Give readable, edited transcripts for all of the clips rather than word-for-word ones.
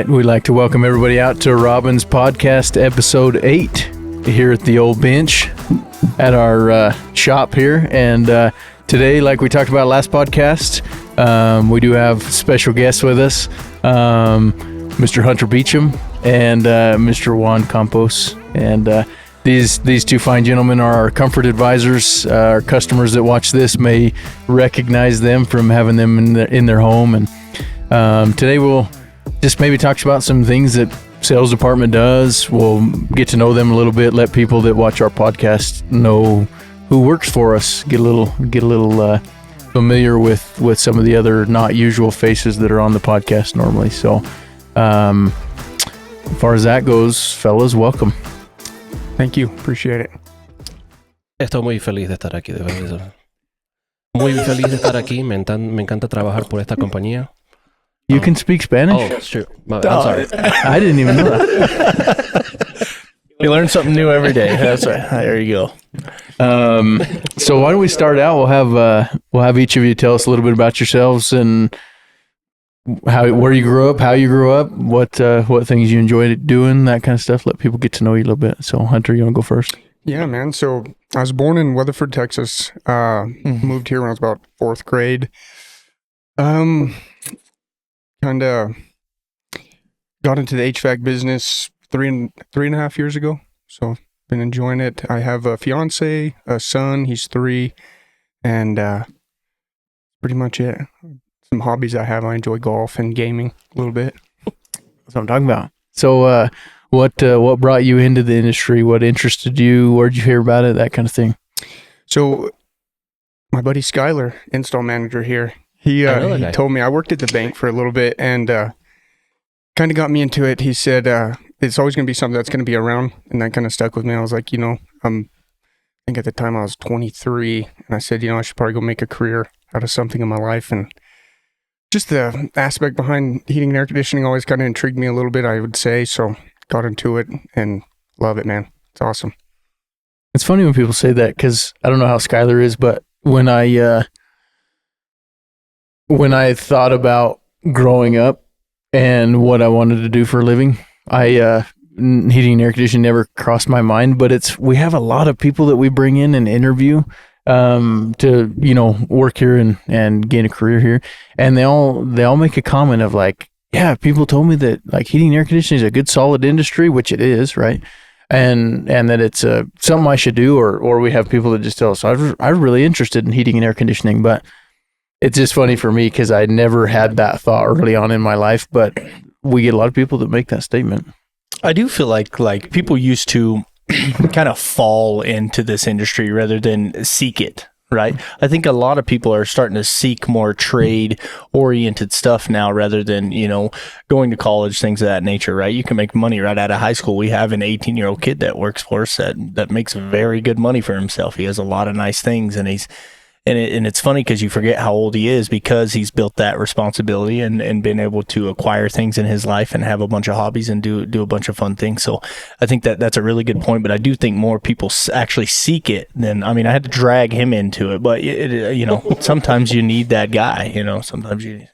right, we'd like to welcome everybody out to Robbins Podcast, episode 8, here at the old bench at our shop here. And today, like we talked about last podcast, we do have special guests with us, Mr. Hunter Beachum and Mr. Juan Campos. And these two fine gentlemen are our comfort advisors. Our customers that watch this may recognize them from having them in their home. And today we'll just maybe talk about some things that sales department does. We'll get to know them a little bit, let people that watch our podcast know who works for us, get a little familiar with some of the other not usual faces that are on the podcast normally. So as far as that goes, fellas, welcome. Thank you. Appreciate it. Estoy muy feliz de estar aquí, de verdad. Muy feliz de estar aquí. Me encanta trabajar por esta compañía. You can speak Spanish? Oh, sure. I'm sorry. I didn't even know that. We learn something new every day. That's right. There you go. So why don't we start out? We'll have each of you tell us a little bit about yourselves and where you grew up, how you grew up, what things you enjoyed doing, that kind of stuff. Let people get to know you a little bit. So Hunter, you want to go first? Yeah, man. So I was born in Weatherford, Texas. Moved here when I was about 4th grade. Kind of got into the HVAC business three and a half years ago. So been enjoying it. I have a fiance, a son, he's 3, and pretty much it. Some hobbies I have. I enjoy golf and gaming a little bit. That's what I'm talking about. So what brought you into the industry? What interested you? Where'd you hear about it? That kind of thing. So my buddy Skyler, install manager here, he told me, I worked at the bank for a little bit and kind of got me into it. He said, it's always going to be something that's going to be around. And that kind of stuck with me. I was like, I think at the time I was 23 and I said, I should probably go make a career out of something in my life. And just the aspect behind heating and air conditioning always kind of intrigued me a little bit, I would say. So got into it and love it, man. It's awesome. It's funny when people say that because I don't know how Skylar is, but when I thought about growing up and what I wanted to do for a living, heating and air conditioning never crossed my mind, but we have a lot of people that we bring in and interview to work here and gain a career here, and they all make a comment of like, yeah, people told me that like heating and air conditioning is a good solid industry, which it is, right? And that it's something I should do, or we have people that just tell us, I'm really interested in heating and air conditioning, but it's just funny for me because I never had that thought early on in my life, but we get a lot of people that make that statement. I do feel like people used to kind of fall into this industry rather than seek it, right? I think a lot of people are starting to seek more trade-oriented stuff now rather than, going to college, things of that nature, right? You can make money right out of high school. We have an 18-year-old kid that works for us that makes very good money for himself. He has a lot of nice things, and it's funny because you forget how old he is because he's built that responsibility and been able to acquire things in his life and have a bunch of hobbies and do a bunch of fun things. So I think that's a really good point, but I do think more people actually seek it than, I had to drag him into it, but sometimes you need that guy, sometimes you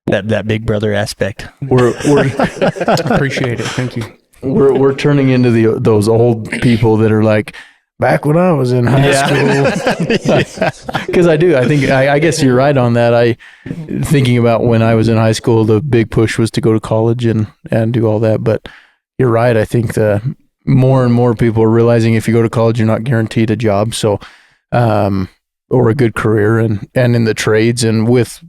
that big brother aspect. We're Appreciate it. Thank you. We're turning into those old people that are like, back when I was in high school, because I guess you're right on that. Thinking about when I was in high school, the big push was to go to college and do all that. But you're right. I think the more and more people are realizing if you go to college, you're not guaranteed a job. So, or a good career and in the trades and with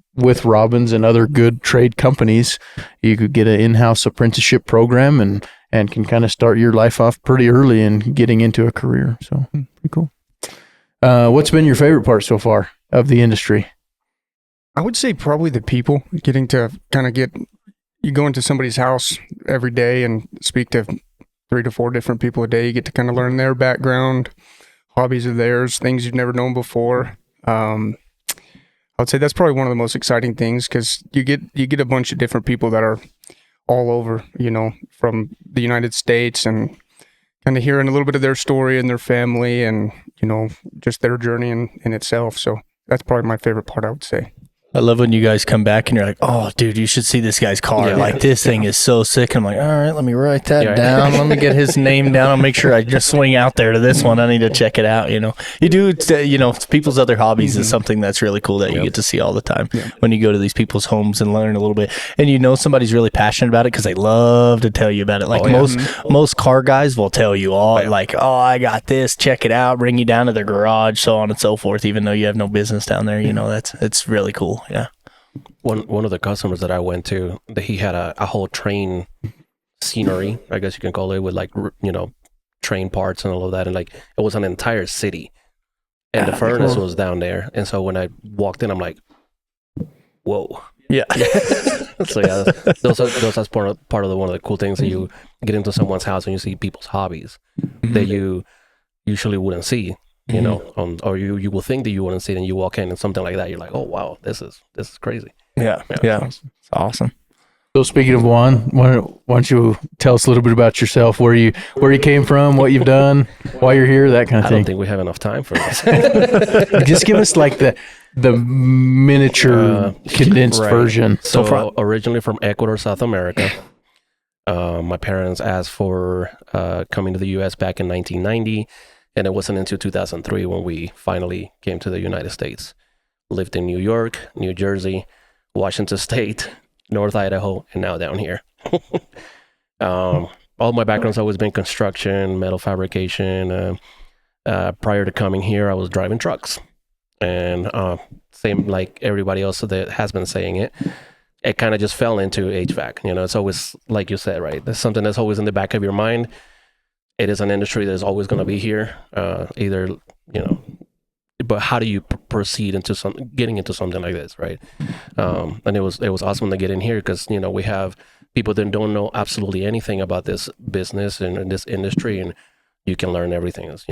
Robbins and other good trade companies, you could get an in-house apprenticeship program and can kind of start your life off pretty early and getting into a career. So pretty cool. What's been your favorite part so far of the industry? I would say probably the people, getting to kind of you go into somebody's house every day and speak to 3 to 4 different people a day. You get to kind of learn their background, hobbies of theirs, things you've never known before. I would say that's probably one of the most exciting things because you get a bunch of different people that are all over, from the United States and kind of hearing a little bit of their story and their family and, just their journey in itself. So that's probably my favorite part, I would say. I love when you guys come back and you're like, oh, dude, you should see this guy's car. Yeah. Like, this thing is so sick. I'm like, all right, let me write that down. Let me get his name down. I'll make sure I just swing out there to this one. I need to check it out, You do, people's other hobbies is something that's really cool that you get to see all the time when you go to these people's homes and learn a little bit. And somebody's really passionate about it because they love to tell you about it. Like most car guys will tell you all, like, oh, I got this, check it out, bring you down to their garage, so on and so forth, even though you have no business down there. It's really cool. Yeah. One of the customers that I went to, he had a whole train scenery, I guess you can call it, with like, train parts and all of that. And like, it was an entire city. And the furnace was down there. And so when I walked in, I'm like, whoa. Yeah. So yeah, those are part of one of the cool things that you get into someone's house and you see people's hobbies that you usually wouldn't see. Or you will think that you wouldn't see it, and you walk in and something like that, you're like, oh wow, this is crazy. Yeah. It's awesome. So speaking of Juan, why don't you tell us a little bit about yourself, where you came from, what you've done, why you're here, that kind of thing. I don't think we have enough time for this. Just give us like the miniature condensed version. So originally from Ecuador, South America. My parents asked for coming to the U.S. back in 1990. And it wasn't until 2003 when we finally came to the United States. Lived in New York, New Jersey, Washington State, North Idaho, and now down here. All my background's always been construction, metal fabrication. Prior to coming here, I was driving trucks. And same like everybody else that has been saying it kind of just fell into HVAC. It's always, like you said, right? There's something that's always in the back of your mind. It is an industry that is always going to be here. But how do you proceed into getting into something like this, right? And it was awesome to get in here because we have people that don't know absolutely anything about this business and this industry, and you can learn everything. It's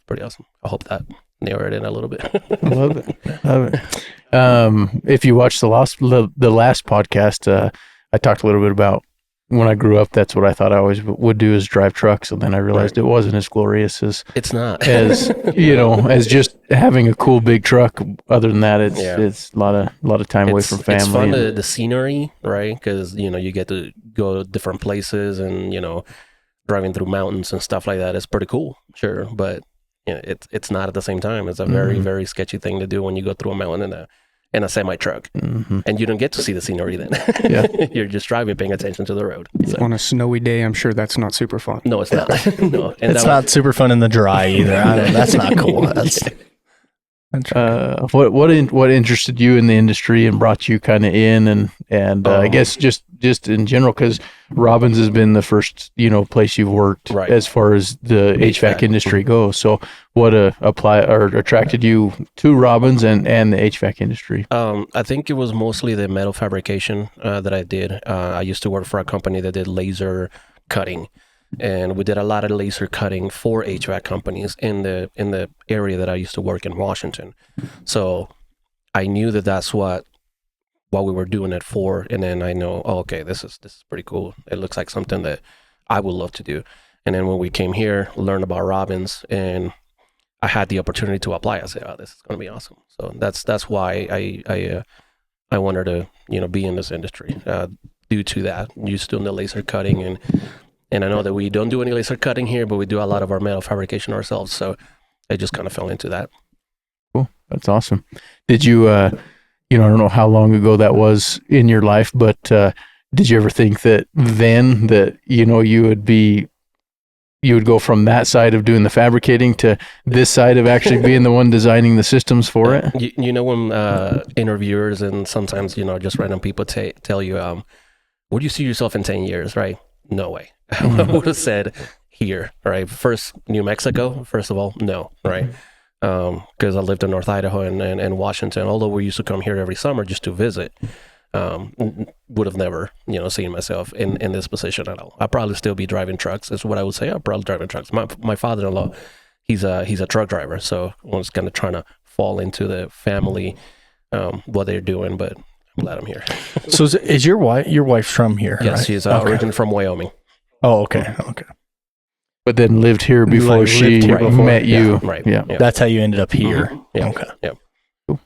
pretty awesome. I hope that narrowed it in a little bit. I love it. If you watched the last podcast, I talked a little bit about. When I grew up, that's what I thought I always would do, is drive trucks. And then I realized it wasn't as glorious as it's not as as just having a cool big truck. Other than that, it's a lot of time away from family. It's fun, the scenery, right? Because you get to go different places and driving through mountains and stuff like that. It's pretty cool, sure, but it's not at the same time. It's a very very sketchy thing to do when you go through a mountain in a semi truck, and you don't get to see the scenery then. You're just driving, paying attention to the road. So. On a snowy day, I'm sure that's not super fun. No, it's not. No, and it's not super fun in the dry either. That's not cool. What interested you in the industry and brought you kind of in, and I guess just in general, because Robbins has been the first place you've worked as far as the HVAC industry goes. So what attracted you to Robbins and the HVAC industry? I think it was mostly the metal fabrication that I did. I used to work for a company that did laser cutting. And we did a lot of laser cutting for HVAC companies in the area that I used to work in Washington. So I knew that that's what we were doing it for. And then I know, okay, this is pretty cool. It looks like something that I would love to do. And then when we came here, learned about Robbins, and I had the opportunity to apply, I said, oh, this is going to be awesome. So that's why I wanted to be in this industry due to that. Used to doing the laser cutting and I know that we don't do any laser cutting here, but we do a lot of our metal fabrication ourselves. So I just kind of fell into that. Cool. That's awesome. Did you, I don't know how long ago that was in your life, but did you ever think that then that, you would go from that side of doing the fabricating to this side of actually being the one designing the systems for it? When interviewers and sometimes, just random people tell you, would you see yourself in 10 years, right? No way. I would have said here, right? First, New Mexico, first of all, no, right? Because I lived in North Idaho and Washington, although we used to come here every summer just to visit. Would have never, seen myself in this position at all. I'd probably still be driving trucks. Is what I would say. I'm probably driving trucks. My father-in-law, he's a truck driver, so I was kind of trying to fall into the family, what they're doing, but I'm glad I'm here. So is your wife's from here? Yes, right? she's originally from Wyoming. Oh, okay. But then lived here before she met you. Right. Yeah. That's how you ended up here. Mm-hmm. Yeah. Okay. Yeah.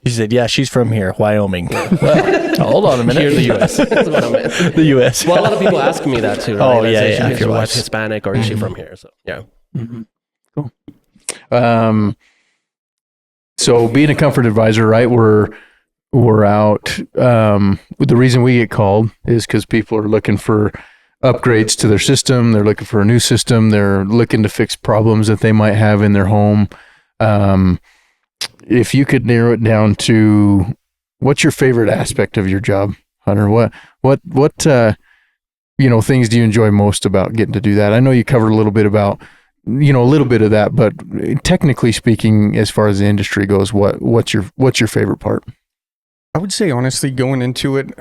He said, yeah, she's from here, Wyoming. Well, hold on a minute. Here in the U.S. That's what I meant. The U.S. Well, a lot of people ask me that too. Right? Oh, yeah, yeah. Is your wife Hispanic or is she from here? So, yeah. Mm-hmm. Cool. So being a comfort advisor, right? We're out. The reason we get called is because people are looking for upgrades to their system. They're looking for a new system. They're looking to fix problems that they might have in their home. If you could narrow it down to what's your favorite aspect of your job, Hunter? What things do you enjoy most about getting to do that? I know you covered a little bit about, a little bit of that, but technically speaking, as far as the industry goes, what's your favorite part? I would say, honestly, going into it,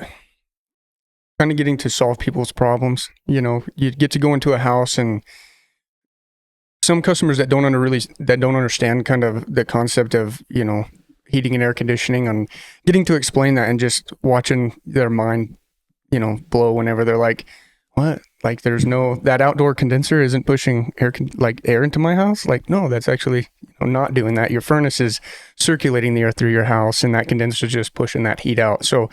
kind of getting to solve people's problems. You get to go into a house, and some customers that don't understand kind of the concept of, heating and air conditioning, and getting to explain that and just watching their mind, blow whenever they're like, what? Like, that outdoor condenser isn't pushing air into my house? Like, no, that's actually not doing that. Your furnace is circulating the air through your house, and that condenser is just pushing that heat out. So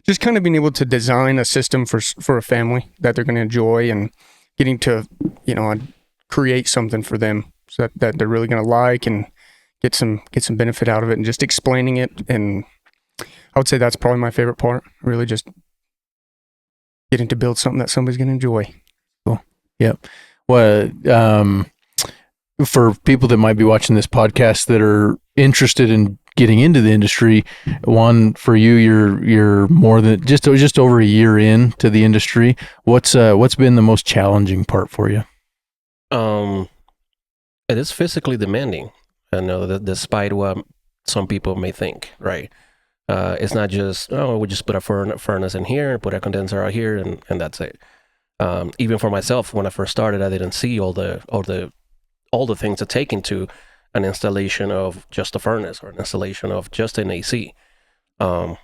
just kind of being able to design a system for a family that they're going to enjoy, and getting to, create something for them so that they're really going to like and get some benefit out of it, and just explaining it. And I would say that's probably my favorite part, really just getting to build something that somebody's going to enjoy. Cool. Yep. Well, for people that might be watching this podcast that are interested in getting into the industry, one, for you, you're more than just over a year into the industry. What's been the most challenging part for you? It is physically demanding. I know that despite what some people may think, right? It's not just, we just put a furnace in here, put a condenser out here, and that's it. Even for myself, when I first started, I didn't see all the things that take into an installation of just a furnace or an installation of just an AC. Knowing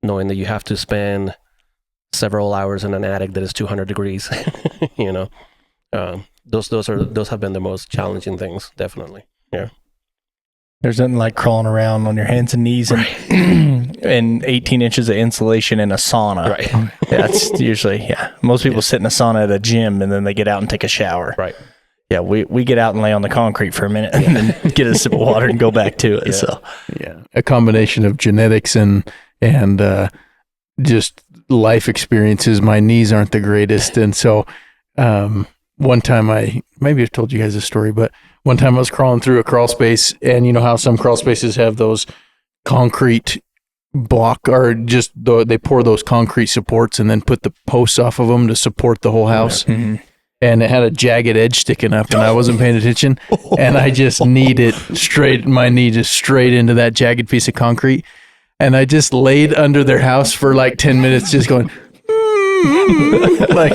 that you have to spend several hours in an attic that is 200 degrees, those have been the most challenging things, definitely. Yeah. There's nothing like crawling around on your hands and knees and 18 inches of insulation in a sauna. Right. Yeah, that's usually, most people sit in a sauna at a gym and then they get out and take a shower. Right. Yeah, we get out and lay on the concrete for a minute and then get a sip of water and go back to it. Yeah. So, a combination of genetics and just life experiences. My knees aren't the greatest, and so one time maybe I've told you guys this story, but one time I was crawling through a crawl space, and you know how some crawl spaces have those concrete block, or just they pour those concrete supports and then put the posts off of them to support the whole house. Mm-hmm. And it had a jagged edge sticking up, and I wasn't paying attention, and I just kneed my knee just straight into that jagged piece of concrete, and I just laid under their house for like 10 minutes just going, like,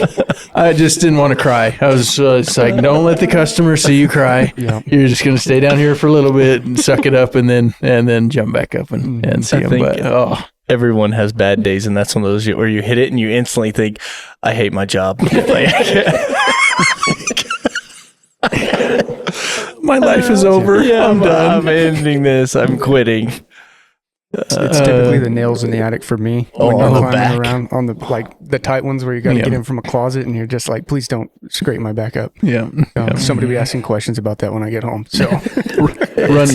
I just didn't want to cry. I was it's like, don't let the customer see you cry. Yeah. You're just going to stay down here for a little bit and suck it up, and then jump back up and see them. But everyone has bad days, and that's one of those where you hit it and you instantly think, I hate my job. My life is over. Yeah, I'm done. I'm ending this. I'm quitting. It's typically the nails in the attic for me. When you're climbing around on the tight ones where you got to get in from a closet, and you're just like, please don't scrape my back up. Yeah. Somebody will be asking questions about that when I get home. So run.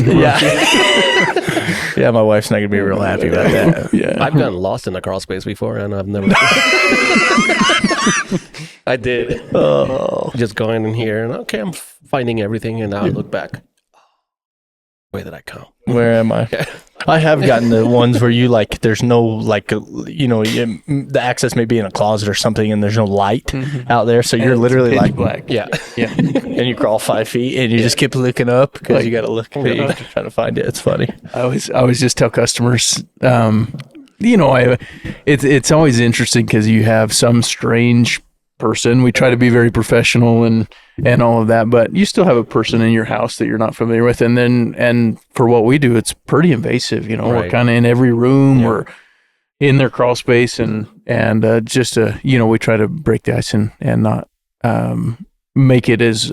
Yeah, my wife's not gonna be real happy about that. Yeah, I've gotten lost in a crawl space before, and I've never. I did. Just going in here, and okay, I'm finding everything, and now I look back. Where did I come? Where am I? I have gotten the ones where you there's no the access may be in a closet or something, and there's no light out there, so you're literally black. Yeah. And you crawl 5 feet, and you just keep looking up because you got to look trying to find it. It's funny. I always just tell customers, it's always interesting because you have some strange person. We try to be very professional and all of that, but you still have a person in your house that you're not familiar with, and for what we do, it's pretty invasive. We're kind of in every room. Yeah. We're in their crawl space, and just we try to break the ice and not make it as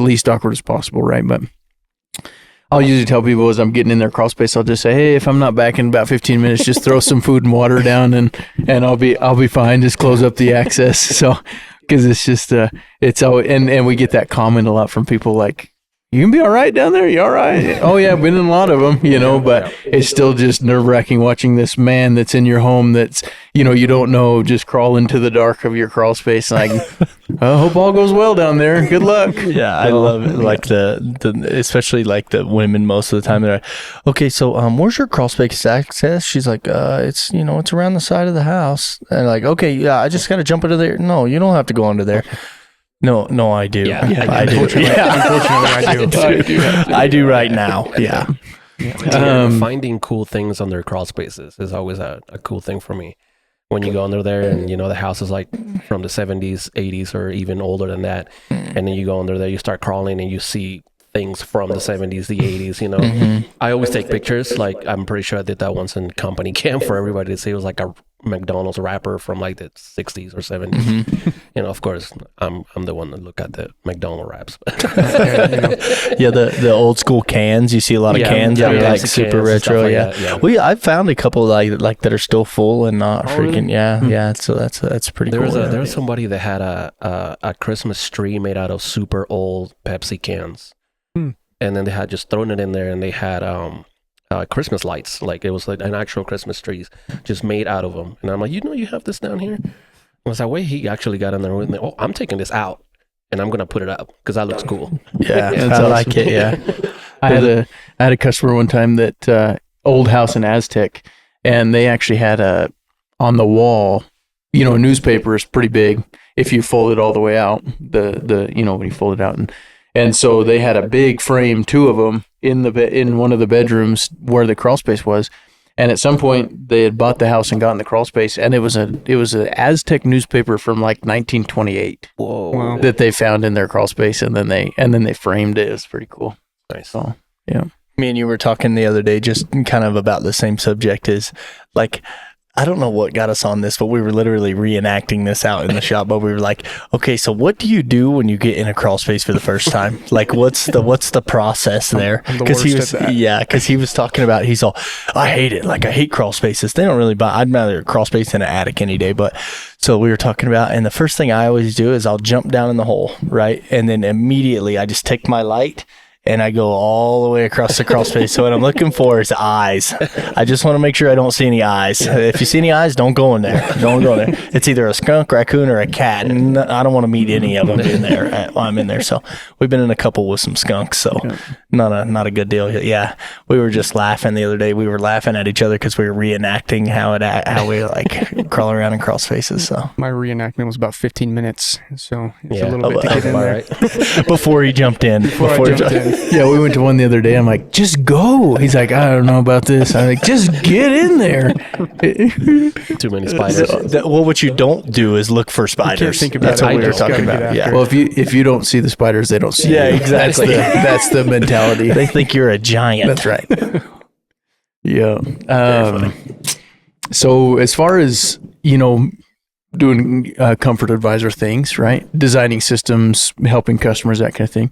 least awkward as possible, right? But I'll usually tell people as I'm getting in their crawl space, I'll just say, hey, if I'm not back in about 15 minutes, just throw some food and water down and I'll be fine. Just close up the access. So, because it's just, it's always, and we get that comment a lot from people like, you can be all right down there. You all right? Oh yeah, I've been in a lot of them, but it's still just nerve wracking watching this man that's in your home that's, you don't know, just crawl into the dark of your crawl space. Like, I hope all goes well down there. Good luck. Yeah. I love it. Like the especially like the women most of the time, they're like, okay, so, where's your crawl space access? She's like, it's, it's around the side of the house. And like, okay, yeah, I just got to jump into there. No, you don't have to go under there. No, I do. Yeah, I do. Unfortunately, I do. I do right now. Yeah. Finding cool things on their crawl spaces is always a cool thing for me. When you go under there and, the house is like from the 70s, 80s, or even older than that. And then you go under there, you start crawling and you see things from the 70s, the 80s, I always take pictures. Like, I'm pretty sure I did that once in company camp for everybody to see. It was like a McDonald's wrapper from like the 60s or 70s. Of course, I'm the one that look at the McDonald's wraps. Yeah, the old school cans. You see a lot of cans that are like super retro. Like Well, I found a couple like that are still full and not freaking. Yeah. So that's pretty cool. There was somebody that had a Christmas tree made out of super old Pepsi cans, and then they had just thrown it in there, and they had Christmas lights. Like, it was like an actual Christmas trees just made out of them. And I'm like, you have this down here? I was like, wait, he actually got in there with me. Oh, I'm taking this out and I'm going to put it up because that looks cool. Yeah, I like it. Yeah. I had a customer one time that, old house in Aztec, and they actually had on the wall, a newspaper is pretty big if you fold it all the way out, when you fold it out. And so they had a big frame, 2 of them in one of the bedrooms where the crawl space was. And at some point they had bought the house and gotten the crawl space, and it was an Aztec newspaper from like 1928. Whoa. Wow. That they found in their crawl space, and then they framed it. It was pretty cool. Nice. So, yeah. Me and you were talking the other day just kind of about the same subject, is like, I don't know what got us on this, but we were literally reenacting this out in the shop. But we were like, okay, so what do you do when you get in a crawl space for the first time? Like, what's the process there? Because he was talking about, he's all, I hate it. Like, I hate crawl spaces. They don't really buy. I'd rather a crawl space in an attic any day. But so we were talking about, and the first thing I always do is I'll jump down in the hole, right? And then immediately I just take my light and I go all the way across the crawl space. So what I'm looking for is eyes. I just want to make sure I don't see any eyes. If you see any eyes, don't go in there. Don't go in there. It's either a skunk, raccoon, or a cat. And I don't want to meet any of them in there while I'm in there. So we've been in a couple with some skunks. So not a good deal. Yeah. We were just laughing the other day. We were laughing at each other because we were reenacting how we like crawl around in crawl spaces. So my reenactment was about 15 minutes. So it's a little bit to get in there. Right. Before he jumped in. Yeah, we went to one the other day. I'm like, just go. He's like, I don't know about this. I'm like, just get in there. Too many spiders. What you don't do is look for spiders. Think about That's what we were talking about. Yeah. Well, if you don't see the spiders, they don't see you. Yeah, exactly. That's the mentality. They think you're a giant. That's right. Yeah. So as far as, doing comfort advisor things, right? Designing systems, helping customers, that kind of thing.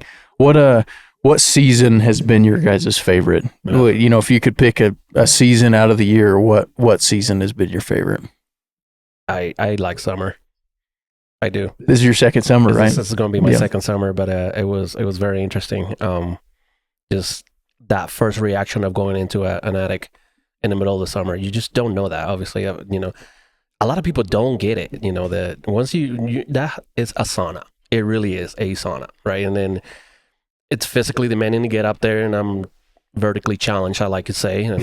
What season has been your guys' favorite? Yeah. If you could pick a season out of the year, what season has been your favorite? I like summer. I do. This is your second summer, right? This is going to be my second summer, but it was very interesting. Just that first reaction of going into an attic in the middle of the summer. You just don't know that, obviously. A lot of people don't get it. That once that is a sauna. It really is a sauna, right? And then it's physically demanding to get up there, and I'm vertically challenged, I like to say, and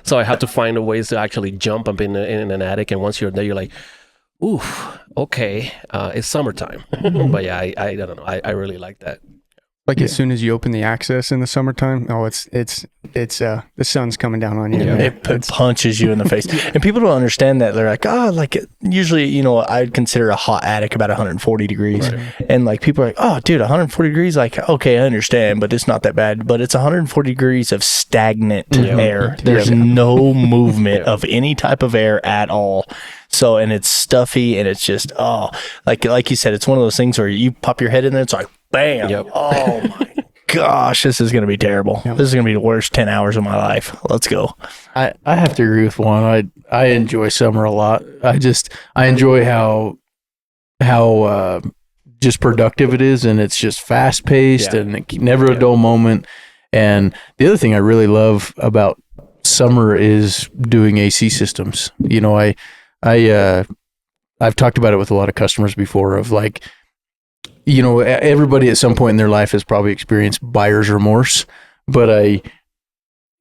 so I have to find ways to actually jump up in an attic. And once you're there, you're like, ooh, okay, it's summertime. But yeah, I don't know, I really like that. Like as soon as you open the access in the summertime, it's the sun's coming down on you. Yeah. It punches you in the face. And people don't understand that. They're like, usually, I'd consider a hot attic about 140 degrees. Right. And like people are like, oh, dude, 140 degrees. Like, okay, I understand, but it's not that bad. But it's 140 degrees of stagnant air. There's no movement of any type of air at all. So, and it's stuffy, and it's just, like you said, it's one of those things where you pop your head in there, it's like, bam. Yep. Oh my gosh, this is going to be terrible. This is going to be the worst 10 hours of my life. Let's go. I have to agree with Juan. I enjoy summer a lot. I enjoy how just productive it is, and it's just fast paced and never a dull moment. And the other thing I really love about summer is doing AC systems. You know, I've talked about it with a lot of customers before of like, you know, everybody at some point in their life has probably experienced buyer's remorse, but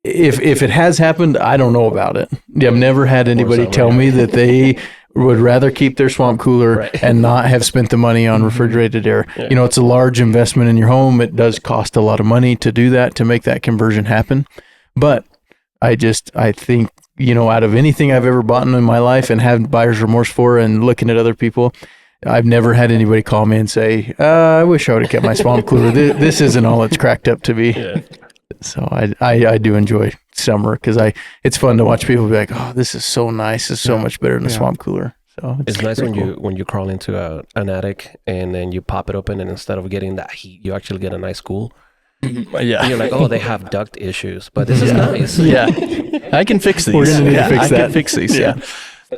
if it has happened, I don't know about it. I've never had anybody tell me that they would rather keep their swamp cooler and not have spent the money on refrigerated air. Yeah. You know, it's a large investment in your home. It does cost a lot of money to do that, to make that conversion happen. But I think, you know, out of anything I've ever bought in my life and had buyer's remorse for and looking at other people, I've never had anybody call me and say, I wish I would have kept my swamp cooler. This isn't all it's cracked up to be. Yeah. So I do enjoy summer because it's fun to watch people be like, oh, this is so nice. It's so much better than a swamp cooler. So it's nice when you crawl into an attic and then you pop it open, and instead of getting that heat, you actually get a nice cool. Yeah. And you're like, oh, they have duct issues, but this is nice. Yeah. I can fix these. We're going to need to fix that. I can fix these. Yeah.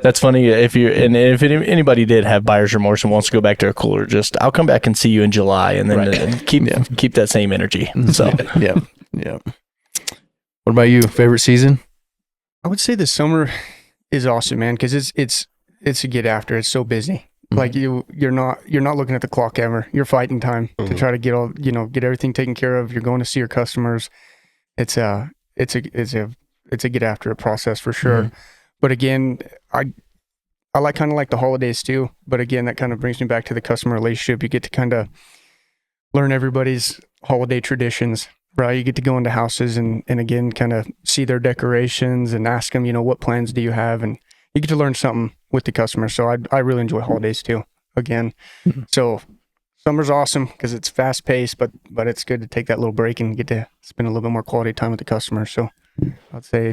That's funny. If anybody did have buyer's remorse and wants to go back to a cooler, I'll come back and see you in July, and then keep that same energy. So yeah. What about you? Favorite season? I would say the summer is awesome, man, because it's a get after. It's so busy. Like you're not looking at the clock ever. You're fighting time to try to get everything taken care of. You're going to see your customers. It's a get after process for sure. But again, I like kind of like the holidays too. But again, that kind of brings me back to the customer relationship. You get to kind of learn everybody's holiday traditions, right? You get to go into houses and again, kind of see their decorations and ask them, you know, what plans do you have? And you get to learn something with the customer. So I really enjoy holidays too, again. So summer's awesome because it's fast paced, but it's good to take that little break and get to spend a little bit more quality time with the customer. So I'd say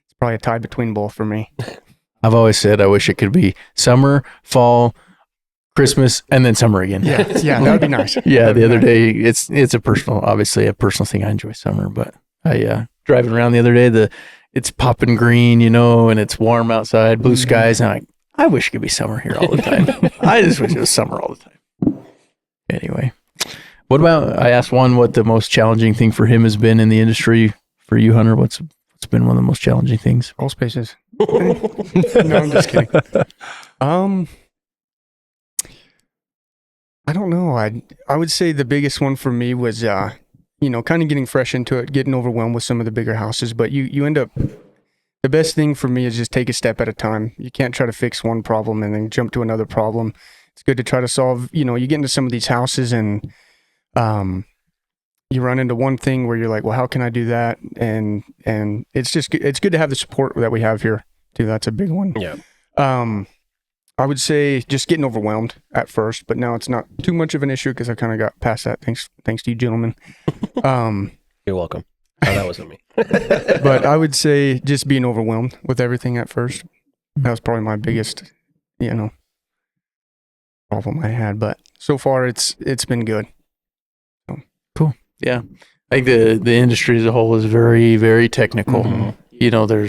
it's probably a tie between both for me. I've always said I wish it could be summer, fall, Christmas, and then summer again. Yeah, that would be nice. Yeah, the other day, it's obviously a personal thing. I enjoy summer, but I driving around the other day, it's popping green, you know, and it's warm outside, blue skies, and I wish it could be summer here all the time. I just wish it was summer all the time. Anyway, what about, I asked Juan what the most challenging thing for him has been in the industry. For you, Hunter, what's been one of the most challenging things? All spaces. No, I'm just kidding. I don't know. I would say the biggest one for me was, kind of getting fresh into it, getting overwhelmed with some of the bigger houses. But you end up, the best thing for me is just take a step at a time. You can't try to fix one problem and then jump to another problem. It's good to try to solve, you get into some of these houses and you run into one thing where you're like, well, how can I do that? And it's good to have the support that we have here too. That's a big one. Yeah. I would say just getting overwhelmed at first, but now it's not too much of an issue because I kind of got past that. Thanks to you gentlemen. You're welcome. Oh, that wasn't me. But I would say just being overwhelmed with everything at first. That was probably my biggest, problem I had. But so far it's been good. So. Cool. Yeah. I think the industry as a whole is very, very technical. Mm-hmm.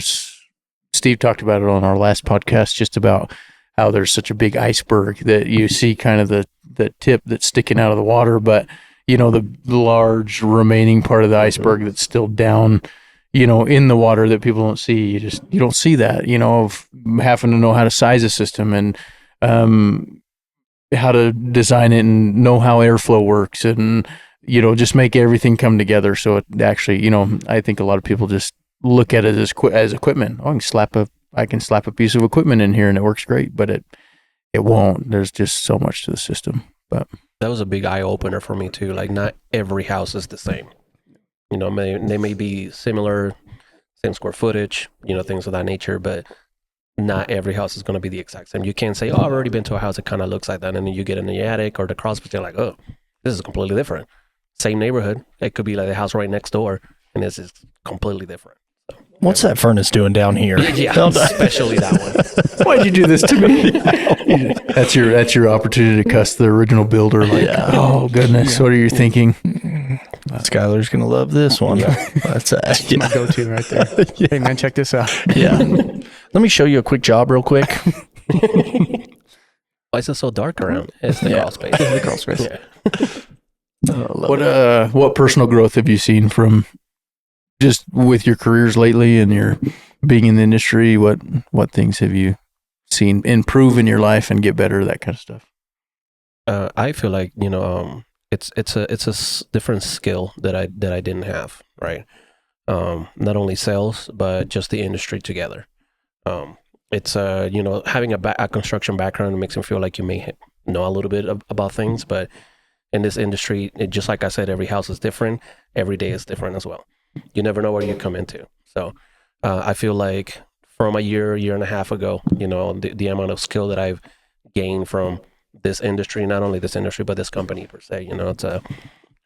Steve talked about it on our last podcast, just about how there's such a big iceberg that you see kind of the tip that's sticking out of the water, but the large remaining part of the iceberg that's still down, in the water that people don't see. You don't see that, of having to know how to size a system and how to design it and know how airflow works and, just make everything come together. So it actually, I think a lot of people just look at it as equipment. Oh, I can slap a piece of equipment in here and it works great, but it won't. There's just so much to the system. But that was a big eye opener for me too. Like, not every house is the same. They may be similar, same square footage, things of that nature, but not every house is going to be the exact same. You can't say, oh, I've already been to a house that kind of looks like that, and then you get in the attic or the crawl space, you're like, oh, this is completely different. Same neighborhood. It could be like the house right next door, and this is completely different. What's that furnace doing down here? Yeah, especially that one. Why'd you do this to me? That's your opportunity to cuss the original builder. Like, oh goodness, what are you thinking? Skylar's going to love this one. Yeah. That's my go-to right there. Yeah. Hey, man, check this out. Yeah. Let me show you a quick job real quick. Why is it so dark around? It's the crawl space. It's the crawl space. Yeah. What personal growth have you seen from just with your careers lately and your being in the industry? What things have you seen improve in your life and get better, that kind of stuff? I feel like, it's a different skill that I didn't have, right? Not only sales, but just the industry together. It's having a construction background makes me feel like you may know a little bit about things, but in this industry, just like I said, every house is different. Every day is different as well. You never know where you come into. So I feel like from a year and a half ago, the amount of skill that I've gained from this industry, not only this industry, but this company per se, it's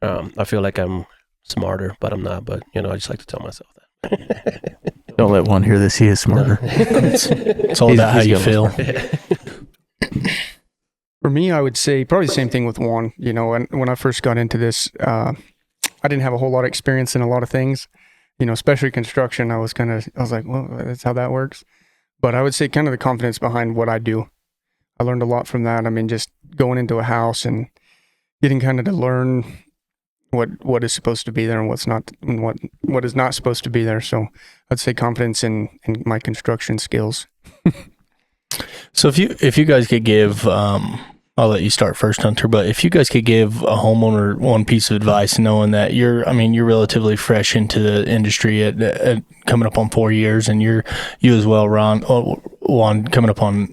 I feel like I'm smarter, but I'm not. But, I just like to tell myself that. Don't let Juan hear this. He is smarter. No. It's all about how you feel. For me, I would say probably the same thing with Juan. When I first got into this, I didn't have a whole lot of experience in a lot of things, especially construction. I was like, well, that's how that works. But I would say kind of the confidence behind what I do. I learned a lot from that. I mean, just going into a house and getting kind of to learn what is supposed to be there and what's not, and what is not supposed to be there. So I'd say confidence in my construction skills. So if you guys could give, I'll let you start first, Hunter, but if you guys could give a homeowner one piece of advice, knowing that you're relatively fresh into the industry at coming up on 4 years, and you as well, Juan, coming up on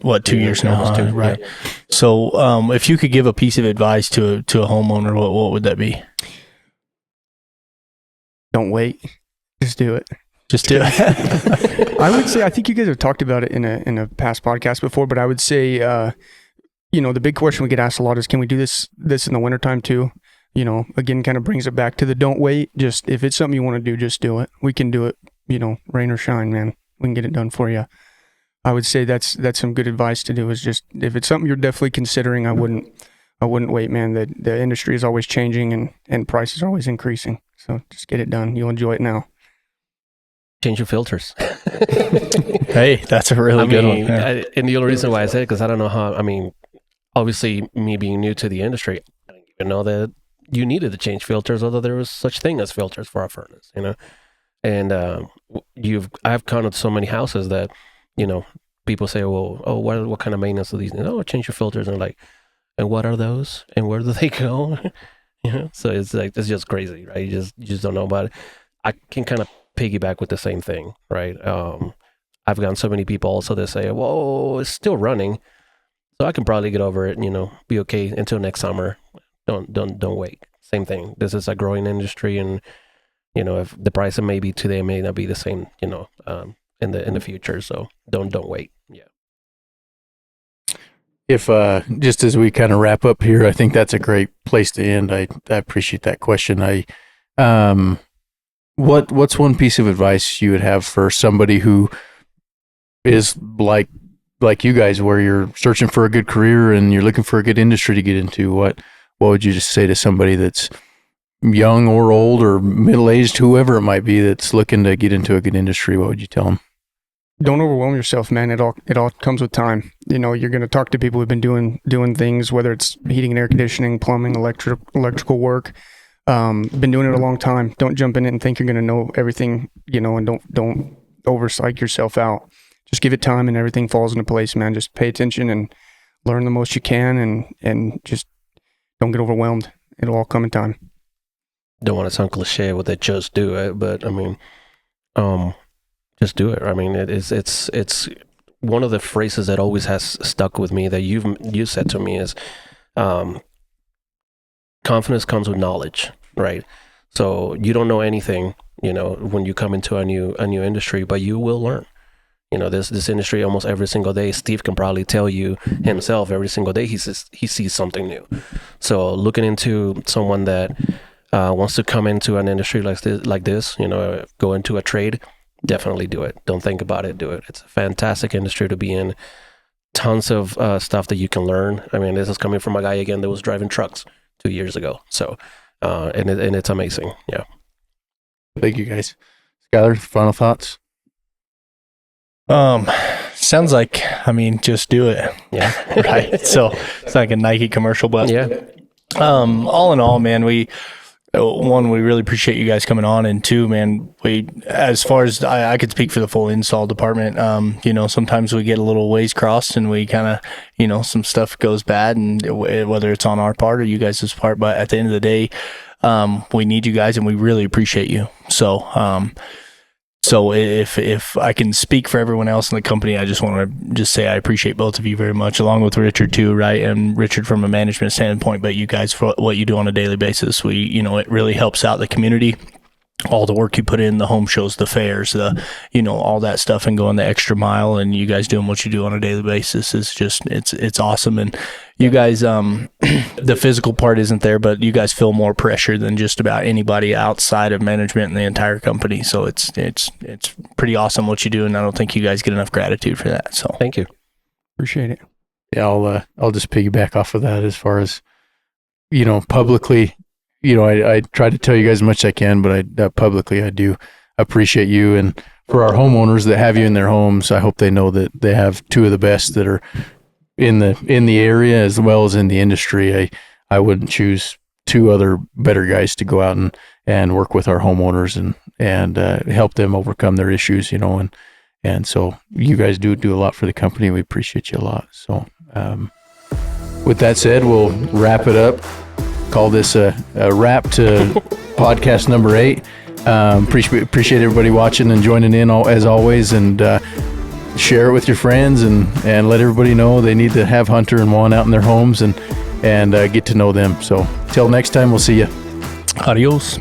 what, 2 years now, almost 2, right? Yeah. So if you could give a piece of advice to a homeowner, what would that be? Don't wait. Just do it. Just do it. I would say, I think you guys have talked about it in a past podcast before, but I would say, the big question we get asked a lot is, can we do this in the wintertime too? Again, kind of brings it back to the don't wait. Just, if it's something you want to do, just do it. We can do it, rain or shine, man. We can get it done for you. I would say that's some good advice to do, is just, if it's something you're definitely considering, I wouldn't wait, man. The industry is always changing and prices are always increasing. So just get it done. You'll enjoy it now. Change your filters. Hey, that's a really good one. Yeah. And the only reason why I said it, because I don't know how, obviously me being new to the industry, I didn't even know that you needed to change filters, although there was such thing as filters for our furnace, And I've counted so many houses that, people say, well, oh, what kind of maintenance do these need? Oh, change your filters. And like, and what are those? And where do they go? So it's like, it's just crazy, right? You just don't know about it. I can kind of piggyback with the same thing, right? I've gotten so many people also that say, whoa, it's still running, so I can probably get over it, be okay until next summer. Don't wait. Same thing. This is a growing industry, and if the price of maybe today may not be the same, in the future. So don't wait. Yeah. If just as we kind of wrap up here, I think that's a great place to end. I appreciate that question. What's one piece of advice you would have for somebody who is like you guys, where you're searching for a good career and you're looking for a good industry to get into? What would you just say to somebody that's young or old or middle-aged, whoever it might be, that's looking to get into a good industry? What would you tell them? Don't overwhelm yourself, man. It all comes with time. You're going to talk to people who've been doing things, whether it's heating and air conditioning, plumbing, electrical work. Been doing it a long time. Don't jump in it and think you're going to know everything, and don't overpsych yourself out. Just give it time and everything falls into place, man. Just pay attention and learn the most you can, and just don't get overwhelmed. It'll all come in time. Don't want to sound cliche with it, just do it, but just do it. It's one of the phrases that always has stuck with me that you said to me is, confidence comes with knowledge, right? So you don't know anything, when you come into a new industry, but you will learn. This industry, almost every single day, Steve can probably tell you himself, every single day he sees something new. So looking into someone that wants to come into an industry like this, go into a trade, definitely do it. Don't think about it, do it. It's a fantastic industry to be in. Tons of stuff that you can learn. This is coming from a guy, again, that was driving trucks 2 years ago. So and it's amazing. Yeah. Thank you, guys. Skylar, final thoughts? Sounds like, just do it. Yeah. Right. So it's like a Nike commercial, but Yeah. All in all, man, we really appreciate you guys coming on, and two, man, as far as I could speak for the full install department, sometimes we get a little ways crossed and we kind of, some stuff goes bad, and whether it's on our part or you guys' part, but at the end of the day, we need you guys and we really appreciate you. So if I can speak for everyone else in the company, I just want to say I appreciate both of you very much, along with Richard too, right? And Richard from a management standpoint, but you guys for what you do on a daily basis. It really helps out the community. All the work you put in, the home shows, the fairs, all that stuff, and going the extra mile, and you guys doing what you do on a daily basis is just, it's awesome. And you guys, the physical part isn't there, but you guys feel more pressure than just about anybody outside of management and the entire company. So it's pretty awesome what you do, and I don't think you guys get enough gratitude for that. So thank you. Appreciate it. Yeah, I'll just piggyback off of that as far as, publicly. I try to tell you guys as much as I can, but publicly I do appreciate you. And for our homeowners that have you in their homes, I hope they know that they have two of the best that are in the area as well as in the industry. I wouldn't choose two other better guys to go out and work with our homeowners and help them overcome their issues, and so you guys do a lot for the company. We appreciate you a lot. So with that said, we'll wrap it up. Call this a wrap to podcast number 8. Appreciate everybody watching and joining in as always, and share it with your friends and let everybody know they need to have Hunter and Juan out in their homes and get to know them. So till next time, we'll see you. Adios.